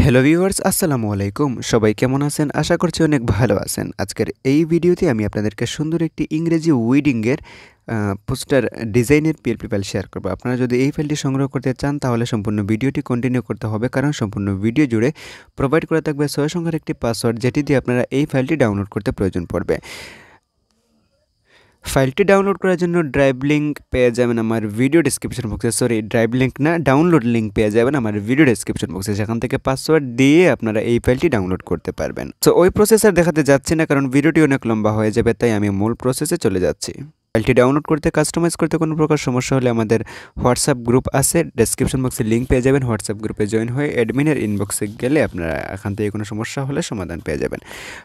Hello viewers, আসসালামু আলাইকুম। সবাই কেমন আছেন? আশা করছি অনেক ভালো আছেন। আজকের এই ভিডিওতে আমি আপনাদেরকে সুন্দর একটি ইংরেজি ওয়েডিংয়ের পোস্টার ডিজাইনের পিএলপি ফাইল শেয়ার করব। আপনারা যদি এই ফাইলটি সংগ্রহ করতে চান তাহলে সম্পূর্ণ ভিডিওটি কন্টিনিউ করতে হবে, কারণ সম্পূর্ণ ভিডিও জুড়ে প্রোভাইড করা থাকবে 6 সংখ্যার একটি পাসওয়ার্ড, যেটি দিয়ে আপনারা এই ফাইলটি ডাউনলোড করতে প্রয়োজন পড়বে। ফাইলটি ডাউনলোড করার জন্য ড্রাইভ লিঙ্ক পেয়ে যাবেন আমার ভিডিও ডেসক্রিপশন বক্সে। ড্রাইভ লিঙ্ক না, ডাউনলোড লিঙ্ক পেয়ে যাবেন আমার ভিডিও ডেসক্রিপশন বক্সে। সেখান থেকে পাসওয়ার্ড দিয়ে আপনারা এই ফাইলটি ডাউনলোড করতে পারবেন। সো ওই প্রসেসর দেখাতে যাচ্ছি না, কারণ ভিডিওটি অনেক লম্বা হয়ে যাবে, তাই আমি মূল প্রসেসে চলে যাচ্ছি। ফাইলটি ডাউনলোড করতে, কাস্টমাইজ করতে কোনো প্রকার সমস্যা হলে আমাদের হোয়াটসঅ্যাপ গ্রুপ আছে, ডেসক্রিপশন বক্সে লিঙ্ক পেয়ে যাবেন। হোয়াটসঅ্যাপ গ্রুপে জয়েন হয়ে অ্যাডমিনের ইনবক্সে গেলে আপনারা এখান থেকে কোনো সমস্যা হলে সমাধান পেয়ে যাবেন।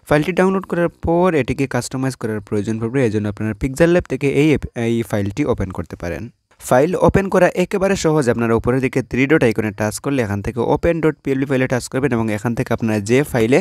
ফাইলটি ডাউনলোড করার পর এটিকে কাস্টমাইজ করার প্রয়োজন পড়বে। এজন্য আপনারা পিক্সেল ল্যাব থেকে এই ফাইলটি ওপেন করতে পারেন। ফাইল ওপেন করা একেবারে সহজ। আপনারা উপরের দিকে 3 ডট আইকনে টাচ করলে এখান থেকে ওপেন ডট পিএলপি ফাইলে টাচ করবেন এবং এখান থেকে আপনারা যে ফাইলে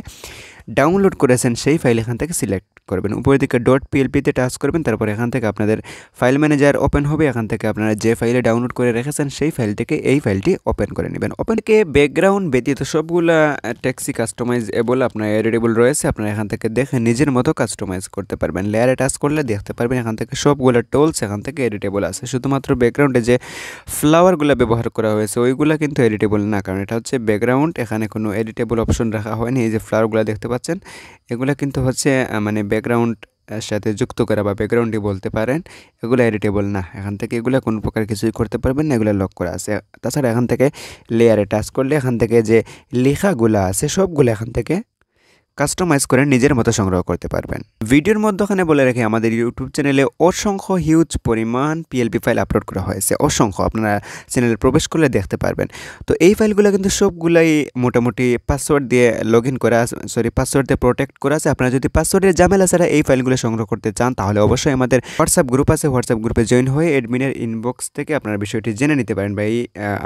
ডাউনলোড করেছেন সেই ফাইল এখান থেকে সিলেক্ট করবেন। উপরের দিকে ডট পিএলপিতে টাচ করবেন, তারপর এখান থেকে আপনাদের ফাইল ম্যানেজার ওপেন হবে। এখান থেকে আপনারা যে ফাইলে ডাউনলোড করে রেখেছেন সেই ফাইল থেকে এই ফাইলটি ওপেন করে নেবেন। ওপেন থেকে ব্যাকগ্রাউন্ড ব্যতীত সবগুলা ট্যাক্সি কাস্টমাইজেবল আপনার এডিটেবল রয়েছে। আপনারা এখান থেকে দেখে নিজের মতো কাস্টমাইজ করতে পারবেন। লেয়ারে টাচ করলে দেখতে পারবেন এখান থেকে সবগুলো টুলস এখান থেকে এডিটেবল আছে। শুধুমাত্র ব্যাকগ্রাউন্ডে যে ফ্লাওয়ারগুলো ব্যবহার করা হয়েছে ওইগুলা কিন্তু এডিটেবল না, কারণ এটা হচ্ছে ব্যাকগ্রাউন্ড। এখানে কোনো এডিটেবল অপশন রাখা হয়নি। এই যে ফ্লাওয়ারগুলো দেখতে পাচ্ছেন, এগুলা কিন্তু হচ্ছে মানে ব্যাকগ্রাউন্ড সাথে যুক্ত করা বা ব্যাকগ্রাউন্ডই বলতে পারেন। এগুলো এডিটেবল না। এখান থেকে এগুলো কোনো প্রকার কিছুই করতে পারবেন না, এগুলো লক করা আছে। তাছাড়া এখান থেকে লেয়ারে টাচ করলে এখান থেকে যে লেখাগুলো আছে সবগুলো এখান থেকে কাস্টমাইজ করে নিজের মতো সংগ্রহ করতে পারবেন। ভিডিওর মধ্যখানে বলে রেখে আমাদের ইউটিউব চ্যানেলে অসংখ্য হিউজ পরিমাণ পিএলপি ফাইল আপলোড করা হয়েছে, অসংখ্য। আপনারা চ্যানেলে প্রবেশ করলে দেখতে পারবেন। তো এই ফাইলগুলো কিন্তু সবগুলাই মোটামুটি পাসওয়ার্ড দিয়ে লগ ইন করা, পাসওয়ার্ড দিয়ে প্রোটেক্ট করা আছে। আপনারা যদি পাসওয়ার্ডের ঝামেলা ছাড়া এই ফাইলগুলো সংগ্রহ করতে চান তাহলে অবশ্যই আমাদের হোয়াটসঅ্যাপ গ্রুপ আছে, হোয়াটসঅ্যাপ গ্রুপে জয়েন হয়ে অ্যাডমিনের ইনবক্স থেকে আপনারা বিষয়টি জেনে নিতে পারেন বা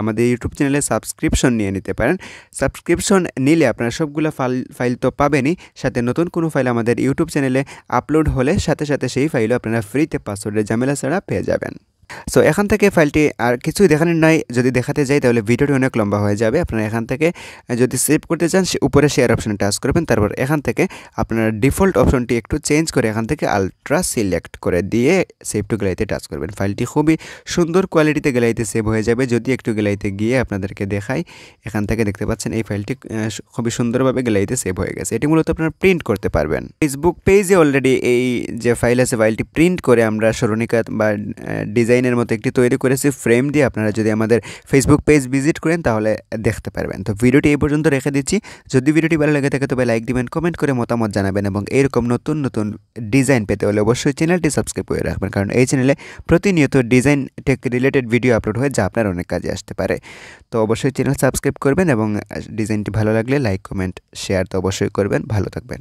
আমাদের ইউটিউব চ্যানেলে সাবস্ক্রিপশন নিয়ে নিতে পারেন। সাবস্ক্রিপশন নিলে আপনারা সবগুলো ফাইল তো পাবেনই, সাথে নতুন কোনো ফাইল আমাদের ইউটিউব চ্যানেলে আপলোড হলে সাথে সাথে সেই ফাইলও আপনারা ফ্রিতে পাসওয়ার্ডের ঝামেলা ছাড়া পেয়ে যাবেন। সো এখান থেকে ফাইলটি আর কিছুই দেখানোর নাই, যদি দেখাতে যাই তাহলে ভিডিওটি অনেক লম্বা হয়ে যাবে। আপনারা এখান থেকে যদি সেভ করতে চান উপরে শেয়ার অপশনে টাচ করবেন, তারপর এখান থেকে আপনারা ডিফল্ট অপশনটি একটু চেঞ্জ করে এখান থেকে আলট্রা সিলেক্ট করে দিয়ে সেভ টু গ্যালারিতে টাচ করবেন। ফাইলটি খুবই সুন্দর কোয়ালিটিতে গ্যালারিতে সেভ হয়ে যাবে। যদি একটু গ্যালারিতে গিয়ে আপনাদেরকে দেখাই, এখান থেকে দেখতে পাচ্ছেন এই ফাইলটি খুবই সুন্দরভাবে গ্যালারিতে সেভ হয়ে গেছে। এটি মূলত আপনারা প্রিন্ট করতে পারবেন। ফেসবুক পেজে অলরেডি এই যে ফাইল আছে ফাইলটি প্রিন্ট করে আমরা সরণিকা বা ডিজাইনের মতো একটি তৈরি করেছি ফ্রেম দিয়ে। আপনারা যদি আমাদের ফেসবুক পেজ ভিজিট করেন তাহলে দেখতে পারবেন। তো ভিডিওটি এই পর্যন্ত রেখে দিচ্ছি। যদি ভিডিওটি ভালো লাগে থাকে তবে লাইক দিবেন, কমেন্ট করে মতামত জানাবেন এবং এরকম নতুন নতুন ডিজাইন পেতে হলে অবশ্যই চ্যানেলটি সাবস্ক্রাইব করে রাখবেন, কারণ এই চ্যানেলে প্রতিনিয়ত design tech related video upload হয় যা আপনার অনেক কাজে আসতে পারে। তো অবশ্যই চ্যানেল সাবস্ক্রাইব করবেন এবং ডিজাইনটি ভালো লাগলে লাইক, কমেন্ট, শেয়ার তো অবশ্যই করবেন। ভালো থাকবেন।